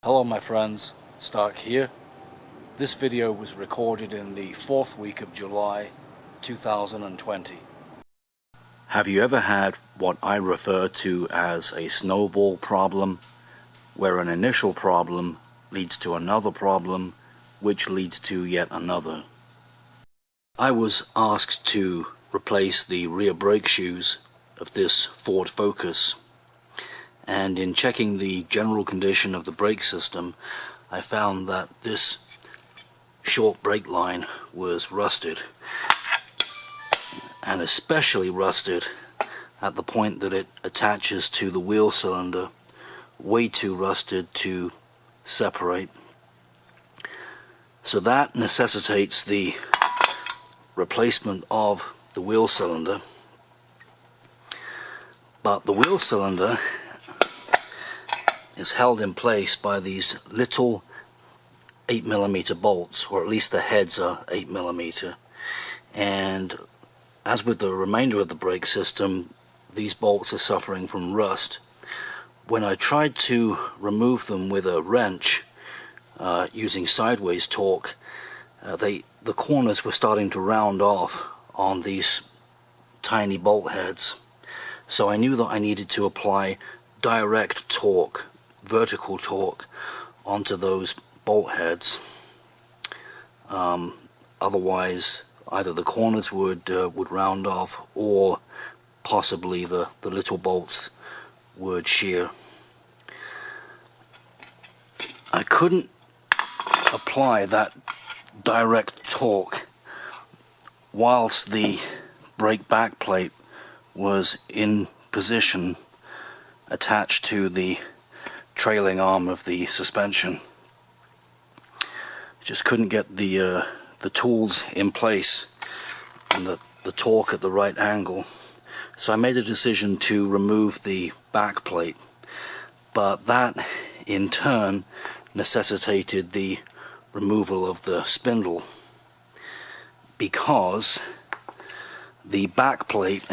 Hello my friends, Stark here. This video was recorded in the 4th week of July 2020. Have you ever had what I refer to as a snowball problem, where an initial problem leads to another problem, which leads to yet another? I was asked to replace the rear brake shoes of this Ford Focus, and in checking the general condition of the brake system, I found that this short brake line was rusted, and especially rusted at the point that it attaches to the wheel cylinder, way too rusted to separate. So that necessitates the replacement of the wheel cylinder. But the wheel cylinder is held in place by these little 8mm bolts, or at least the heads are 8mm, and as with the remainder of the brake system, these bolts are suffering from rust. When I tried to remove them with a wrench using sideways torque, the corners were starting to round off on these tiny bolt heads, so I knew that I needed to apply direct torque, vertical torque, onto those bolt heads. Otherwise, either the corners would round off, or possibly the little bolts would shear. I couldn't apply that direct torque whilst the brake back plate was in position attached to the trailing arm of the suspension. Just couldn't get the tools in place and the torque at the right angle, so I made a decision to remove the back plate, but that in turn necessitated the removal of the spindle, because the back plate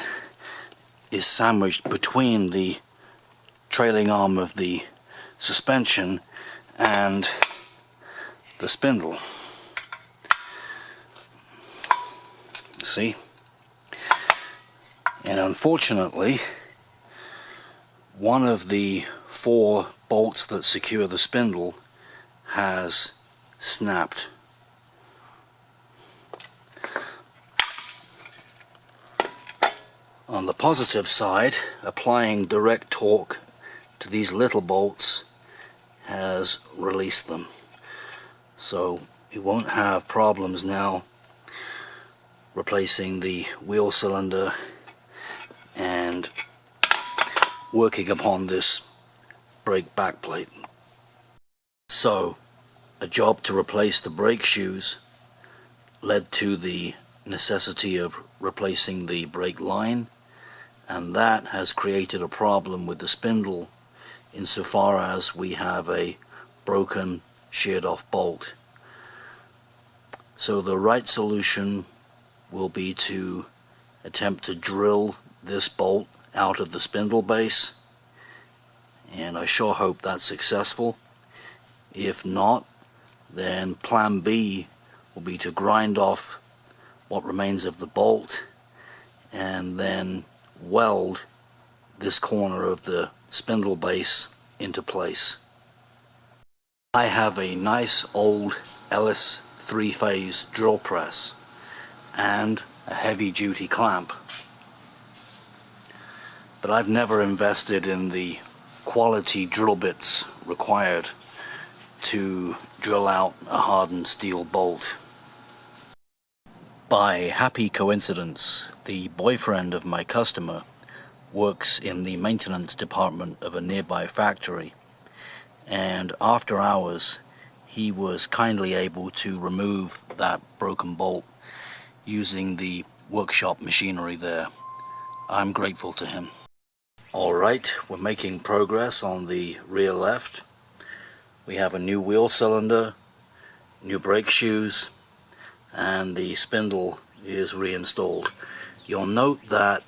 is sandwiched between the trailing arm of the suspension and the spindle. See? And unfortunately, one of the 4 bolts that secure the spindle has snapped. On the positive side, applying direct torque to these little bolts has released them, so we won't have problems now replacing the wheel cylinder and working upon this brake back plate. So a job to replace the brake shoes led to the necessity of replacing the brake line, and that has created a problem with the spindle insofar as we have a broken, sheared off bolt. So the right solution will be to attempt to drill this bolt out of the spindle base, and I sure hope that's successful. If not, then plan B will be to grind off what remains of the bolt and then weld this corner of the spindle base into place. I have a nice old Ellis 3-phase drill press and a heavy-duty clamp, but I've never invested in the quality drill bits required to drill out a hardened steel bolt. By happy coincidence, the boyfriend of my customer works in the maintenance department of a nearby factory, and after hours he was kindly able to remove that broken bolt using the workshop machinery there. I'm grateful to him. Alright, we're making progress on the rear left. We have a new wheel cylinder, new brake shoes, and the spindle is reinstalled. You'll note that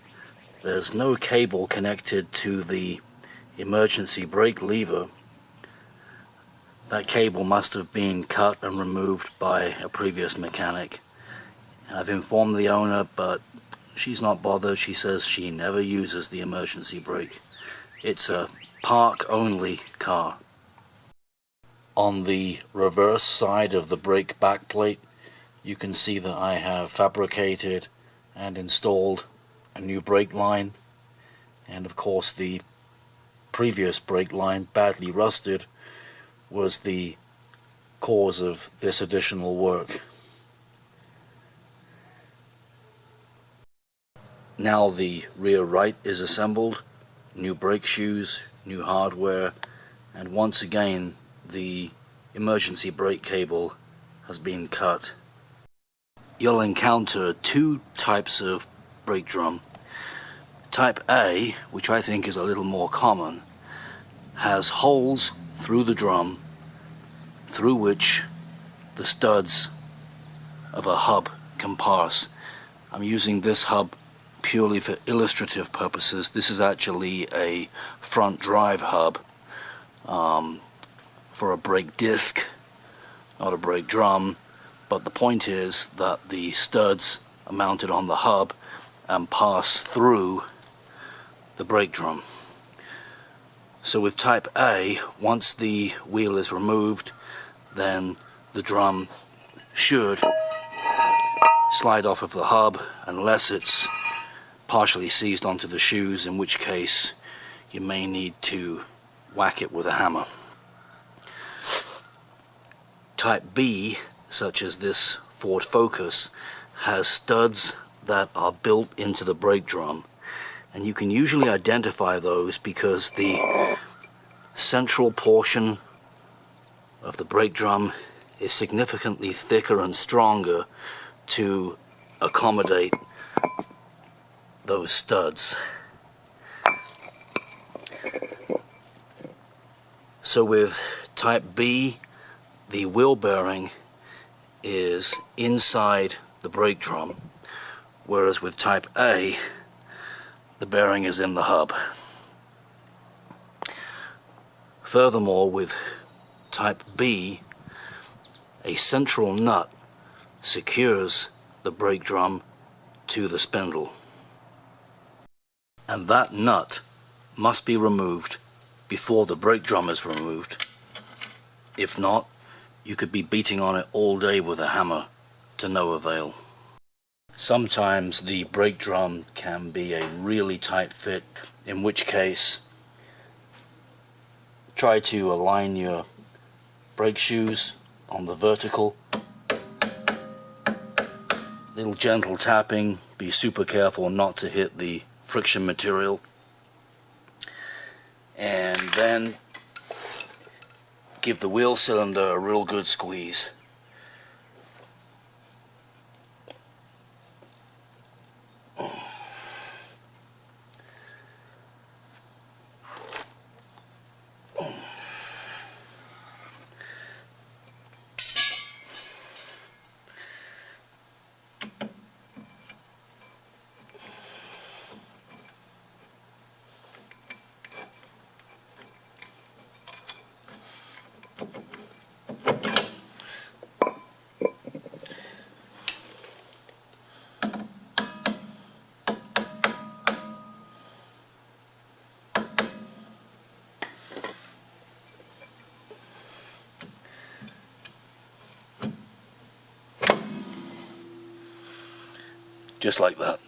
there's no cable connected to the emergency brake lever, That cable must have been cut and removed by a previous mechanic. I've informed the owner, but she's not bothered. She says she never uses the emergency brake. It's a park-only car. On the reverse side of the brake backplate, you can see that I have fabricated and installed a new brake line, and of course the previous brake line, badly rusted, was the cause of this additional work. Now the rear right is assembled, new brake shoes, new hardware, and once again the emergency brake cable has been cut. You'll encounter two types of brake drum. Type A, which I think is a little more common, has holes through the drum through which the studs of a hub can pass. I'm using this hub purely for illustrative purposes. This is actually a front drive hub for a brake disc, not a brake drum, but the point is that the studs are mounted on the hub and pass through the brake drum. So with type A, once the wheel is removed, then the drum should slide off of the hub unless it's partially seized onto the shoes, in which case you may need to whack it with a hammer. Type B, such as this Ford Focus, has studs that are built into the brake drum, and you can usually identify those because the central portion of the brake drum is significantly thicker and stronger to accommodate those studs. So with type B, the wheel bearing is inside the brake drum, whereas with type A, the bearing is in the hub. Furthermore, with type B, a central nut secures the brake drum to the spindle, and that nut must be removed before the brake drum is removed. If not, you could be beating on it all day with a hammer to no avail. Sometimes the brake drum can be a really tight fit, in which case try to align your brake shoes on the vertical. Little gentle tapping, be super careful not to hit the friction material, and then give the wheel cylinder a real good squeeze. Just like that.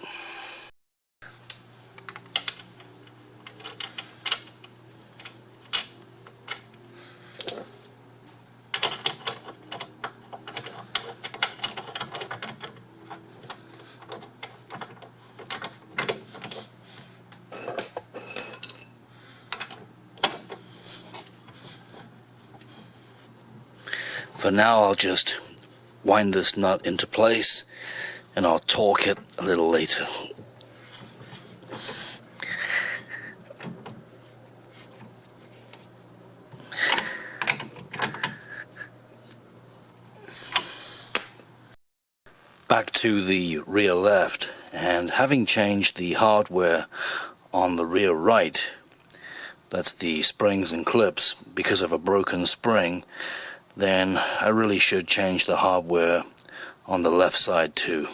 For now, I'll just wind this nut into place and I'll torque it a little later. Back to the rear left, and having changed the hardware on the rear right, that's the springs and clips, because of a broken spring, then I really should change the hardware on the left side too.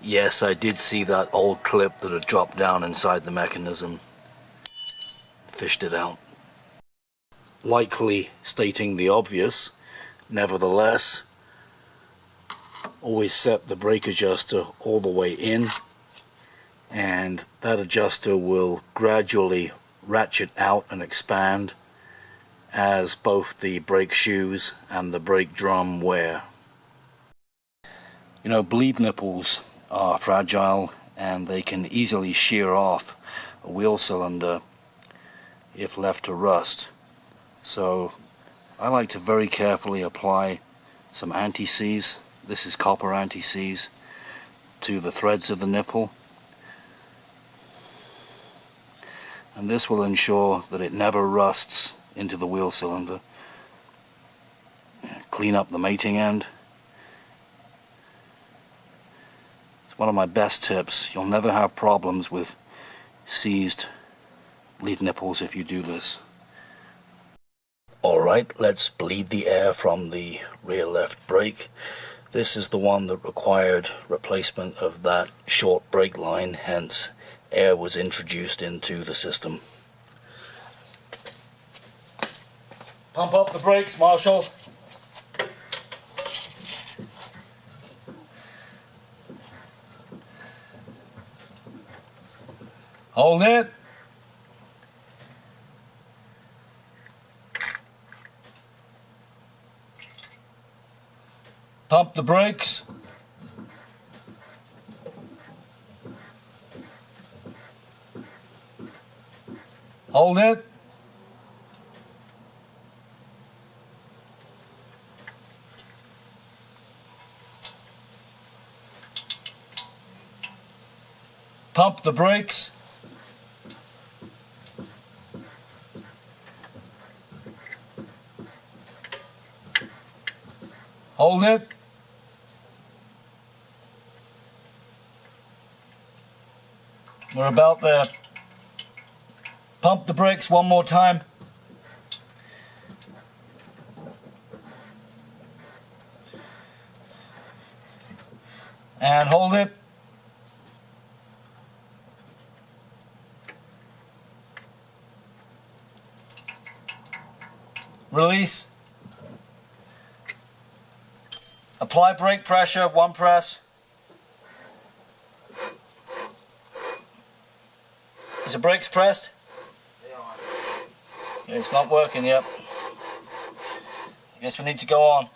Yes, I did see that old clip that had dropped down inside the mechanism. Fished it out. Likely stating the obvious, nevertheless, always set the brake adjuster all the way in, and that adjuster will gradually ratchet out and expand as both the brake shoes and the brake drum wear. You know, bleed nipples are fragile and they can easily shear off a wheel cylinder if left to rust. So I like to very carefully apply some anti-seize. This is copper anti-seize to the threads of the nipple, and this will ensure that it never rusts into the wheel cylinder. Clean up the mating end. It's one of my best tips. You'll never have problems with seized bleed nipples if you do this. Alright, let's bleed the air from the rear left brake. This is the one that required replacement of that short brake line, hence air was introduced into the system. Pump up the brakes, Marshall. Hold it. Pump the brakes. Hold it. Pump the brakes. Hold it. We're about there. Pump the brakes one more time. And hold it. Release. Apply brake pressure, one press. Is the brakes pressed? Yeah, it's not working yet. I guess we need to go on.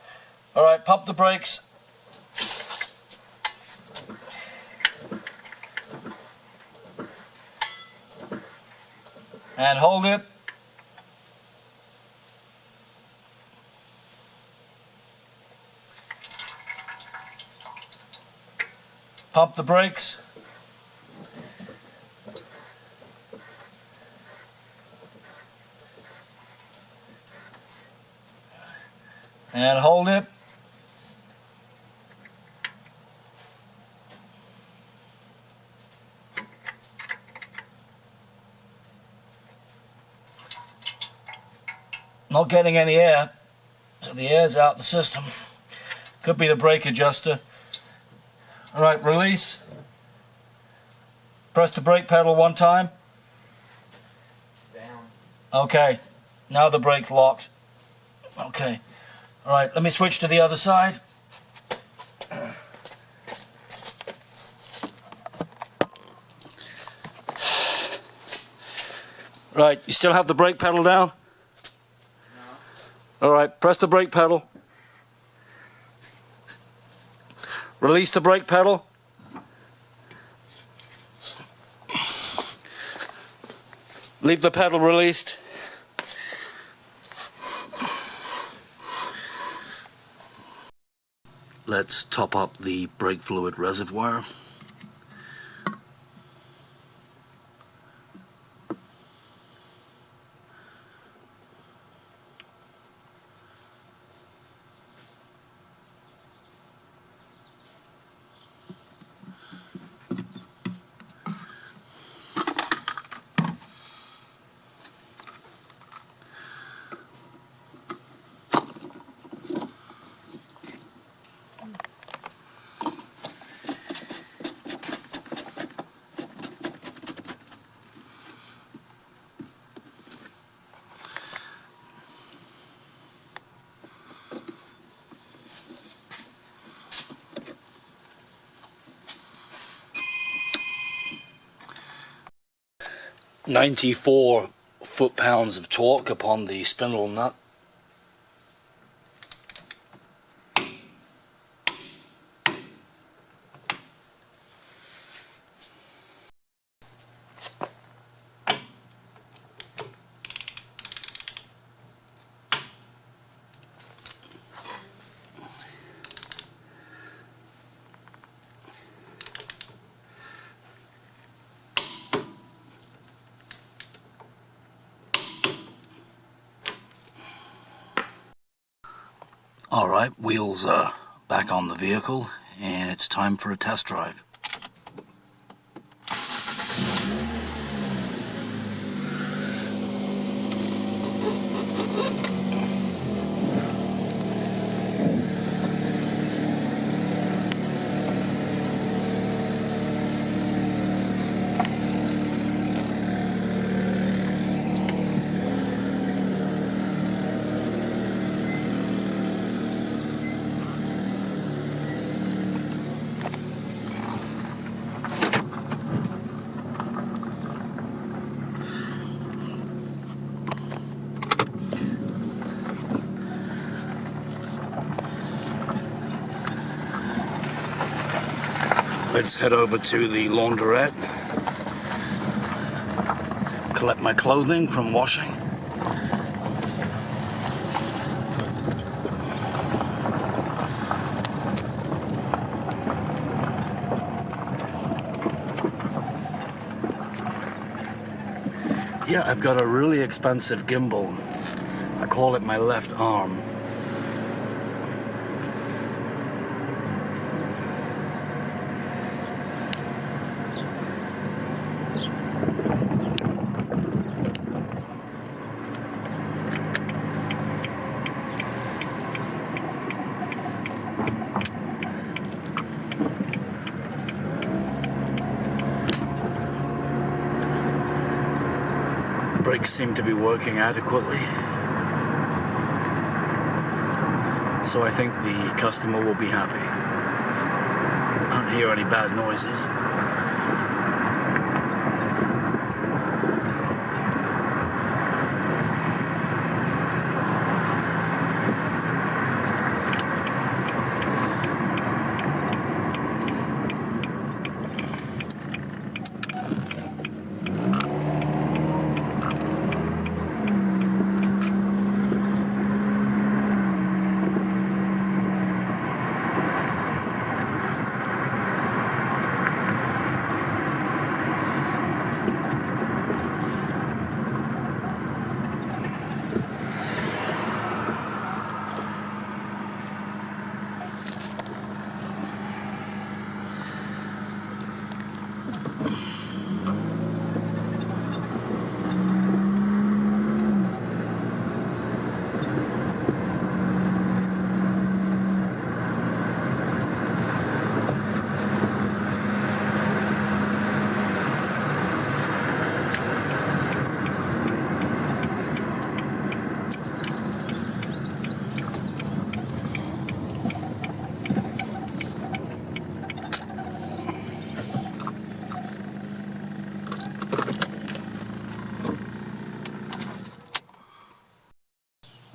Alright, pump the brakes. And hold it. Pump the brakes. And hold it. Not getting any air, so the air's out the system. Could be the brake adjuster. Alright, release. Press the brake pedal one time. Down. Okay, now the brake's locked. Okay, alright, let me switch to the other side. Right, you still have the brake pedal down? No. Alright, press the brake pedal. Release the brake pedal. Leave the pedal released. Let's top up the brake fluid reservoir. "94 foot-pounds of torque upon the spindle nut. Alright, wheels are back on the vehicle and it's time for a test drive. Let's head over to the laundrette, collect my clothing from washing. Yeah, I've got a really expensive gimbal. I call it my left arm. Brakes seem to be working adequately, so I think the customer will be happy. I don't hear any bad noises.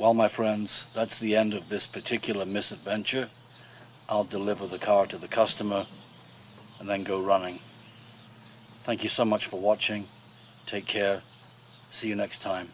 Well, my friends, that's the end of this particular misadventure. I'll deliver the car to the customer and then go running. Thank you so much for watching. Take care. See you next time.